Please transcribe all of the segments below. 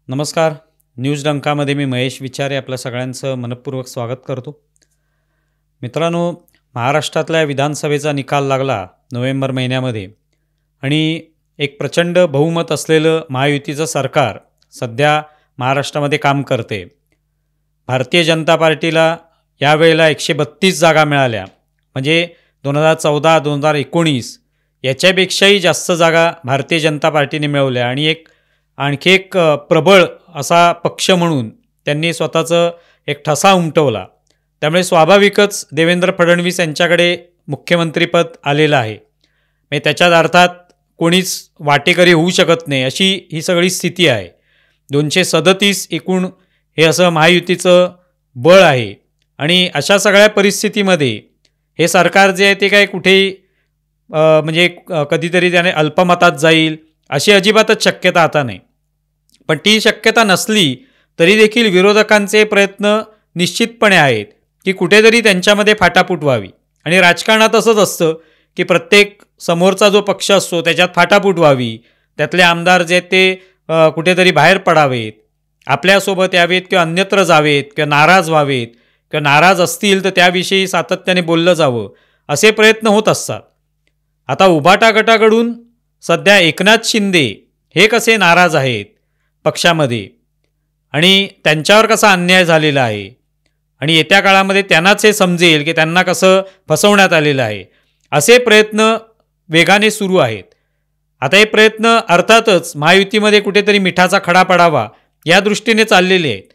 नमस्कार. न्यूज डंकामध्ये मी महेश विचारे आपल्या सगळ्यांचं मनपूर्वक स्वागत करतो. मित्रांनो, महाराष्ट्रातल्या विधानसभेचा निकाल लागला नोव्हेंबर महिन्यामध्ये आणि एक प्रचंड बहुमत असलेलं महायुतीचं सरकार सध्या महाराष्ट्रामध्ये काम करते. भारतीय जनता पार्टीला यावेळेला 132 जागा मिळाल्या, म्हणजे 2014-2019 याच्यापेक्षाही जास्त जागा भारतीय जनता पार्टीने मिळवल्या आणि आणखी एक प्रबळ असा पक्ष म्हणून त्यांनी स्वतःचं एक ठसा उमटवला. त्यामुळे स्वाभाविकच देवेंद्र फडणवीस यांच्याकडे मुख्यमंत्रीपद आलेलं आहे. म्हणजे त्याच्याच अर्थात कोणीच वाटेकरी होऊ शकत नाही अशी ही सगळी स्थिती आहे. 237 एकूण हे असं महायुतीचं बळ आहे आणि अशा सगळ्या परिस्थितीमध्ये हे सरकार जे आहे ते काय कुठेही म्हणजे कधीतरी त्याने अल्पमतात जाईल अशी अजिबातच शक्यता आता नाही. पण ती शक्यता नसली तरी देखील विरोधकांचे प्रयत्न निश्चितपणे आहेत की कुठेतरी त्यांच्यामध्ये फाटाफूट व्हावी. आणि राजकारणात असंच असतं की प्रत्येक समोरचा जो पक्ष असतो त्याच्यात फाटाफूट व्हावी, त्यातले आमदार जे आहेत ते कुठेतरी बाहेर पडावेत, आपल्यासोबत यावेत किंवा अन्यत्र जावेत किंवा नाराज व्हावेत किंवा नाराज असतील तर त्याविषयी सातत्याने बोललं जावं, असे प्रयत्न होत असतात. आता उभाटा गटाकडून सध्या एकनाथ शिंदे हे कसे नाराज आहेत पक्षामध्ये आणि त्यांच्यावर कसा अन्याय झालेला आहे आणि येत्या काळामध्ये त्यांनाच हे समजेल की त्यांना कसं फसवण्यात आलेलं आहे, असे प्रयत्न वेगाने सुरू आहेत. आता हे प्रयत्न अर्थातच महायुतीमध्ये कुठेतरी मिठाचा खडा पडावा या दृष्टीने चाललेले आहेत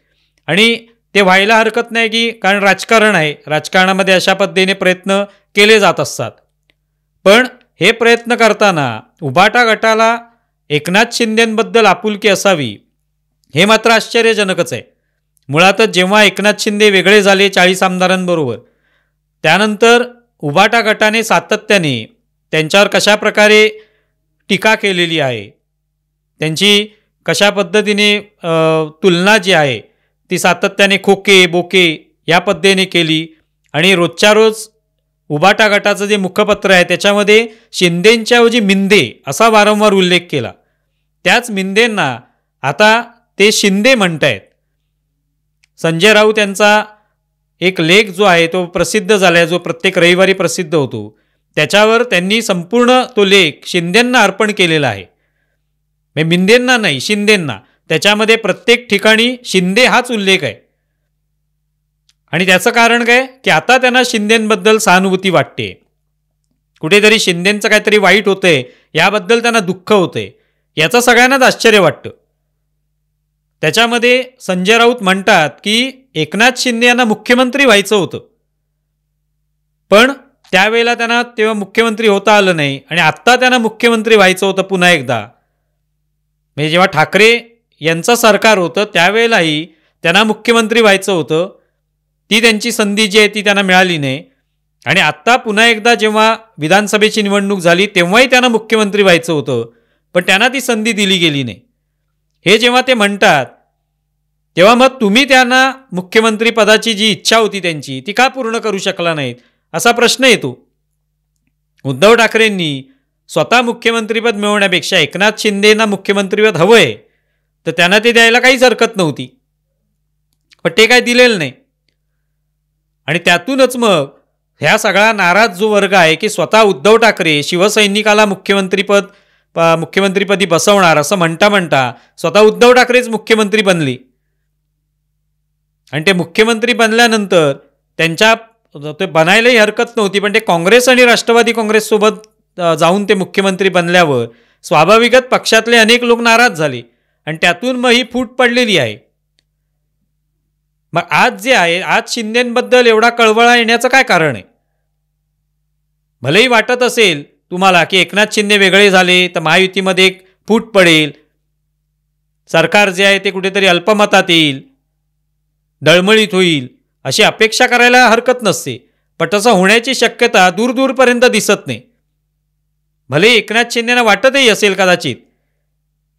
आणि ते व्हायला हरकत नाही की कारण राजकारण आहे, राजकारणामध्ये अशा पद्धतीने प्रयत्न केले जात असतात. पण हे प्रयत्न करताना उभाटा गटाला एकनाथ शिंदेंबद्दल आपुलकी असावी हे मात्र आश्चर्यजनकच आहे. मुळातच जेव्हा एकनाथ शिंदे वेगळे झाले 40 आमदारांबरोबर, त्यानंतर उभाटा गटाने सातत्याने त्यांच्यावर कशा प्रकारे टीका केलेली आहे, त्यांची कशा पद्धतीने तुलना जी आहे ती सातत्याने खोके बोके या पद्धतीने केली आणि रोजच्या रोज उभाटा गटाचं जे मुखपत्र आहे त्याच्यामध्ये शिंदेंच्याऐवजी मिंदे असा वारंवार उल्लेख केला. त्याच मिंदेंना आता ते शिंदे म्हणत आहेत. संजय राऊत यांचा एक लेख जो आहे तो प्रसिद्ध झाला आहे, जो प्रत्येक रविवारी प्रसिद्ध होतो, त्याच्यावर त्यांनी संपूर्ण तो लेख शिंदेंना अर्पण केलेला आहे. मिंदेंना नाही, शिंदेंना. त्याच्यामध्ये प्रत्येक ठिकाणी शिंदे हाच उल्लेख आहे. आणि त्याचं कारण काय की आता त्यांना शिंदेंबद्दल सहानुभूती वाटते, कुठेतरी शिंदेंचं काहीतरी वाईट होतंय याबद्दल त्यांना दुःख होतंय, याचं सगळ्यांनाच आश्चर्य वाटतं. त्याच्यामध्ये संजय राऊत म्हणतात की एकनाथ शिंदे यांना मुख्यमंत्री व्हायचं होतं, पण त्यावेळेला त्यांना तेव्हा मुख्यमंत्री होता आलं नाही आणि आत्ता त्यांना मुख्यमंत्री व्हायचं होतं पुन्हा एकदा. म्हणजे जेव्हा ठाकरे यांचं सरकार होतं त्यावेळेलाही त्यांना मुख्यमंत्री व्हायचं होतं, ती त्यांची संधी जी आहे ती त्यांना मिळाली नाही. आणि आत्ता पुन्हा एकदा जेव्हा विधानसभेची निवडणूक झाली तेव्हाही त्यांना मुख्यमंत्री व्हायचं होतं, पण त्यांना ती संधी दिली गेली नाही. हे जेव्हा ते म्हणतात तेव्हा मग तुम्ही त्यांना मुख्यमंत्री पदाची जी इच्छा होती त्यांची ती का पूर्ण करू शकला नाहीत असा प्रश्न येतो. उद्धव ठाकरेंनी स्वतः मुख्यमंत्रीपद मिळवण्यापेक्षा एकनाथ शिंदेंना मुख्यमंत्रीपद हवं आहे तर त्यांना ते द्यायला काहीच हरकत नव्हती, पण ते काय दिलेलं नाही. आणि त्यातूनच मग ह्या सगळा नाराज जो वर्ग आहे की स्वतः उद्धव ठाकरे शिवसैनिकाला मुख्यमंत्रीपदी बसवणार असं म्हणता म्हणता स्वतः उद्धव ठाकरेच मुख्यमंत्री बनले. आणि ते मुख्यमंत्री बनल्यानंतर त्यांच्या ते बनायलाही हरकत नव्हती, पण ते काँग्रेस आणि राष्ट्रवादी काँग्रेससोबत जाऊन ते मुख्यमंत्री बनल्यावर स्वाभाविकच पक्षातले अनेक लोक नाराज झाले आणि त्यातून मग ही फूट पडलेली आहे. मग आज जे आहे, आज शिंदेंबद्दल एवढा कळवळा येण्याचं काय कारण आहे? भलेही वाटत असेल तुम्हाला की एकनाथ शिंदे वेगळे झाले तर महायुतीमध्ये एक फूट पडेल, सरकार जे आहे ते कुठेतरी अल्पमतात येईल, डळमळीत होईल, अशी अपेक्षा करायला हरकत नसते. पण तसं होण्याची शक्यता दूरपर्यंत दिसत नाही. भले एकनाथ शिंदेना वाटतही असेल कदाचित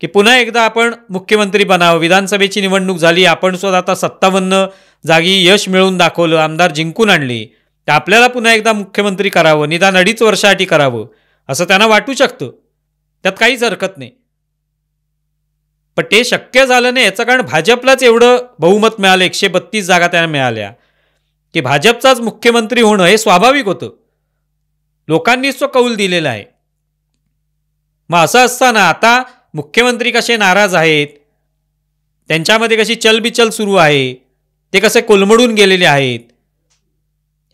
की पुन्हा एकदा आपण मुख्यमंत्री बनावं, विधानसभेची निवडणूक झाली, आपण सुद्धा आता 57 जागी यश मिळवून दाखवलं, आमदार जिंकून आणले, तर आपल्याला पुन्हा एकदा मुख्यमंत्री करावं, निदान 2.5 वर्षासाठी करावं असं त्यांना वाटू शकतं. त्यात काहीच हरकत नाही. पण ते शक्य झालं नाही याचं कारण भाजपलाच एवढं बहुमत मिळालं, 132 जागा त्यांना मिळाल्या, की भाजपचाच मुख्यमंत्री होणं हे स्वाभाविक होतं. लोकांनीच तो कौल दिलेला आहे. मग असं असताना आता मुख्यमंत्री कसे नाराज आहेत, त्यांच्यामध्ये कशी चलबिचल सुरू आहे, ते कसे कोलमडून गेलेले आहेत,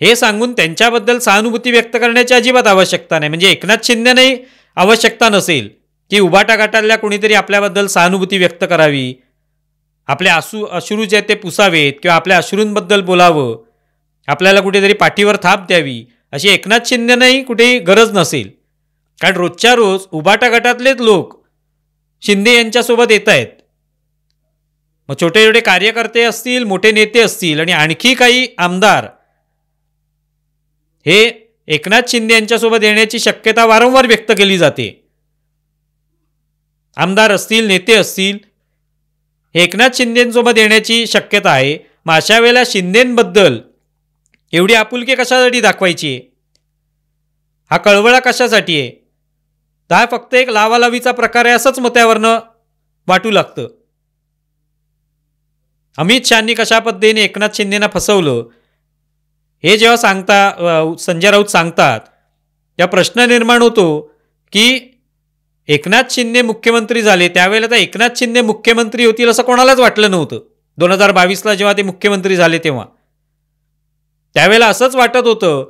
हे सांगून त्यांच्याबद्दल सहानुभूती व्यक्त करण्याची अजिबात आवश्यकता नाही. म्हणजे एकनाथ शिंदेनेही आवश्यकता नसेल की उभाटा गटातल्या कोणीतरी आपल्याबद्दल सहानुभूती व्यक्त करावी, आपले अश्रू जे आहेत ते पुसावेत किंवा आपल्या अश्रूंबद्दल बोलावं, आपल्याला कुठेतरी पाठीवर थाप द्यावी, अशी एकनाथ शिंदेनेही कुठेही गरज नसेल. कारण रोजच्या रोज उभाटा गटातलेच लोक शिंदे यांच्यासोबत येत आहेत. मग छोटे छोटे कार्यकर्ते असतील, मोठे नेते असतील आणि आणखी काही आमदार हे एकनाथ शिंदे यांच्यासोबत येण्याची शक्यता वारंवार व्यक्त केली जाते. आमदार असतील, नेते असतील, हे एकनाथ शिंदेंसोबत येण्याची शक्यता आहे. मग अशा वेळेला शिंदेंबद्दल एवढी आपुलकी कशासाठी दाखवायची आहे, हा कळवळा कशासाठी आहे, तर हा फक्त एक लावालावीचा प्रकार आहे असंच मग त्यावरनं वाटू लागतं. अमित शहानी कशा पद्धतीने एकनाथ शिंदेना फसवलं हे जेव्हा संजय राऊत सांगतात, तेव्हा प्रश्न निर्माण होतो की एकनाथ शिंदे मुख्यमंत्री झाले त्यावेळेला तर एकनाथ शिंदे मुख्यमंत्री होतील असं कोणालाच वाटलं नव्हतं. 2022ला जेव्हा ते मुख्यमंत्री झाले तेव्हा त्यावेळेला असंच वाटत होतं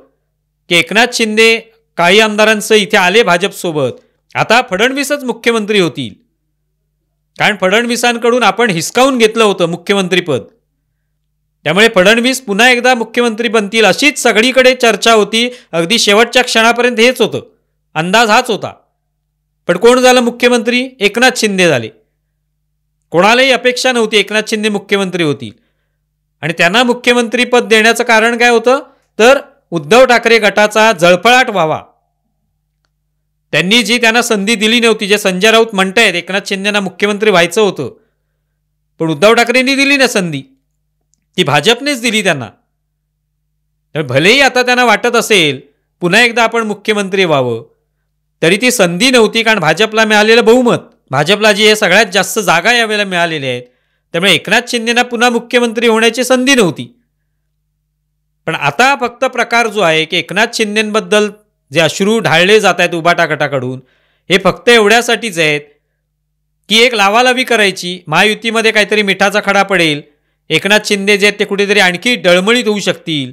की एकनाथ शिंदे काही आमदारांसह इथे आले भाजपसोबत, आता फडणवीसच मुख्यमंत्री होतील. कारण फडणवीसांकडून आपण हिसकावून घेतलं होतं मुख्यमंत्रीपद, त्यामुळे फडणवीस पुन्हा एकदा मुख्यमंत्री बनतील अशीच सगळीकडे चर्चा होती. अगदी शेवटच्या क्षणापर्यंत हेच होतं, अंदाज हाच होता. पण कोण झालं मुख्यमंत्री? एकनाथ शिंदे झाले. कोणालाही अपेक्षा नव्हती एकनाथ शिंदे मुख्यमंत्री होतील. आणि त्यांना मुख्यमंत्रीपद देण्याचं कारण काय होतं, तर उद्धव ठाकरे गटाचा जळफळाट व्हावा. त्यांनी जी त्यांना संधी दिली नव्हती, जे संजय राऊत म्हणतायत एकनाथ शिंदेना मुख्यमंत्री व्हायचं होतं, पण उद्धव ठाकरेंनी दिली ना संधी, ती भाजपनेच दिली त्यांना. तर भलेही आता त्यांना वाटत असेल पुन्हा एकदा आपण मुख्यमंत्री व्हावं, तरी ती संधी नव्हती. कारण भाजपला मिळालेलं बहुमत, भाजपला जी हे सगळ्यात जास्त जागा यावेळेला मिळालेल्या आहेत, त्यामुळे एकनाथ शिंदेना पुन्हा मुख्यमंत्री होण्याची संधी नव्हती. पण आता फक्त प्रकार जो आहे की एकनाथ शिंदेबद्दल जे अश्रू ढाळले जात आहेत उभाटा गटाकडून, हे फक्त एवढ्यासाठीच आहेत की एक लावालावी करायची, महायुतीमध्ये काहीतरी मिठाचा खडा पडेल, एकनाथ शिंदे जे आहेत ते कुठेतरी आणखी डळमळीत होऊ शकतील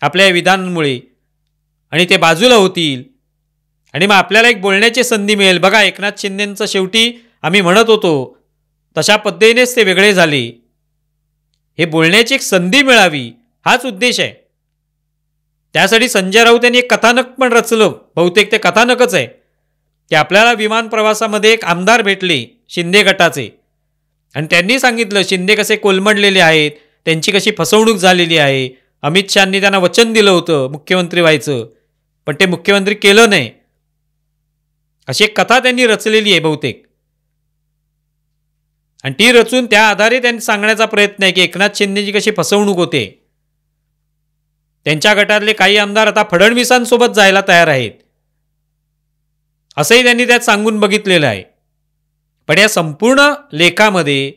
आपल्या विधानांमुळे आणि ते बाजूला होतील आणि मग आपल्याला एक बोलण्याची संधी मिळेल. बघा एकनाथ शिंदेंचं शेवटी आम्ही म्हणत होतो तशा पद्धतीनेच ते वेगळे झाले, हे बोलण्याची एक संधी मिळावी हाच उद्देश आहे. त्यासाठी संजय राऊत यांनी एक कथानक पण रचलं, बहुतेक ते कथानकच आहे, की आपल्याला विमान प्रवासामध्ये एक आमदार भेटले शिंदे गटाचे आणि त्यांनी सांगितलं शिंदे कसे कोलमडलेले आहेत, त्यांची कशी फसवणूक झालेली आहे, अमित शहांनी त्यांना वचन दिलं होतं मुख्यमंत्री व्हायचं, पण ते मुख्यमंत्री केलं नाही, अशी एक कथा त्यांनी रचलेली आहे बहुतेक. आणि ती रचून त्या आधारे त्यांनी सांगण्याचा प्रयत्न आहे की एकनाथ शिंदेची कशी फसवणूक होते, त्यांच्या गटातले काही आमदार आता फडणवीसांसोबत जायला तयार आहेत, असंही त्यांनी त्यात सांगून बघितलेलं आहे. पण या संपूर्ण लेखामध्ये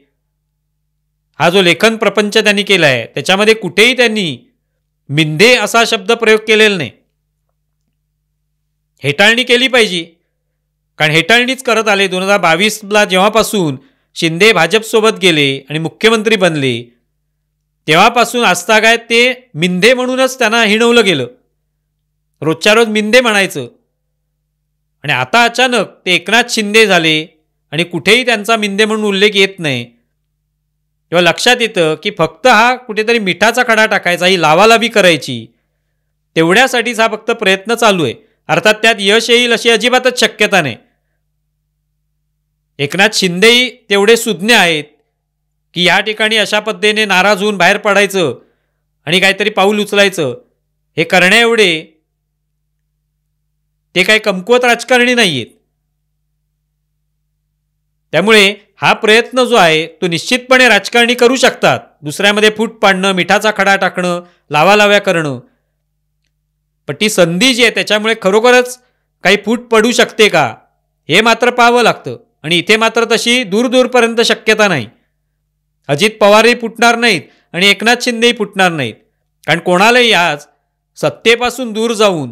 हा जो लेखन प्रपंच त्यांनी केला आहे त्याच्यामध्ये कुठेही त्यांनी मिंधे असा शब्द प्रयोग केलेला नाही. हेटाळणी केली पाहिजे, कारण हेटाळणीच करत आले. 2022ला जेव्हापासून शिंदे भाजपसोबत गेले आणि मुख्यमंत्री बनले तेव्हापासून आजतागायत ते मिंधे म्हणूनच त्यांना हिणवलं गेलं, रोजच्या रोज मिंधे म्हणायचं. आणि आता अचानक ते एकनाथ शिंदे झाले आणि कुठेही त्यांचा मिंधे म्हणून उल्लेख येत नाही, तेव्हा लक्षात येतं की फक्त हा कुठेतरी मिठाचा खडा टाकायचा, ही लावालावी करायची, तेवढ्यासाठीच हा फक्त प्रयत्न चालू आहे. अर्थात त्यात यश येईल अशी अजिबातच शक्यता नाही. एकनाथ शिंदेही तेवढे सुज्ञ आहेत की या ठिकाणी अशा पद्धतीने नाराज होऊन बाहेर पडायचं आणि काहीतरी पाऊल उचलायचं, हे करण्याएवढे ते काही कमकुवत राजकारणी नाही आहेत. त्यामुळे हा प्रयत्न जो आहे तो निश्चितपणे राजकारणी करू शकतात, दुसऱ्यामध्ये फूट पाडणं, मिठाचा खडा टाकणं, लावालाव्या करणं. पण ती संधी जी आहे त्याच्यामुळे खरोखरच काही फूट पडू शकते का, हे मात्र पाहावं लागतं. आणि इथे मात्र तशी दूरपर्यंत शक्यता नाही. अजित पवारही फुटणार नाहीत आणि एकनाथ शिंदेही फुटणार नाहीत. कारण कोणालाही आज सत्तेपासून दूर जाऊन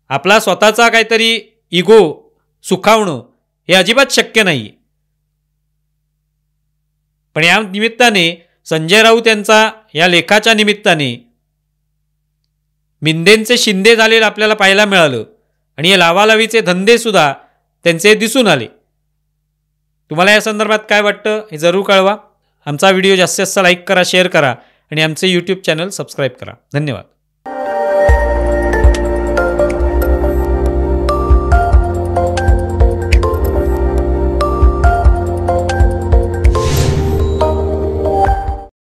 आपला स्वतःचा काहीतरी इगो सुखावणं हे अजिबात शक्य नाही. पण या निमित्ताने संजय राऊत यांचा या लेखाच्या निमित्ताने मिंदेंचे शिंदे झालेलं आपल्याला पाहायला मिळालं आणि हे लावालावीचे धंदेसुद्धा त्यांचे दिसून आले. तुम्हाला या संदर्भात काय वाटतं हे जरूर कळवा. आमचा व्हिडिओ जास्तीत जास्त लाईक करा, शेअर करा आणि आमचे यूट्यूब चॅनल सबस्क्राईब करा. धन्यवाद.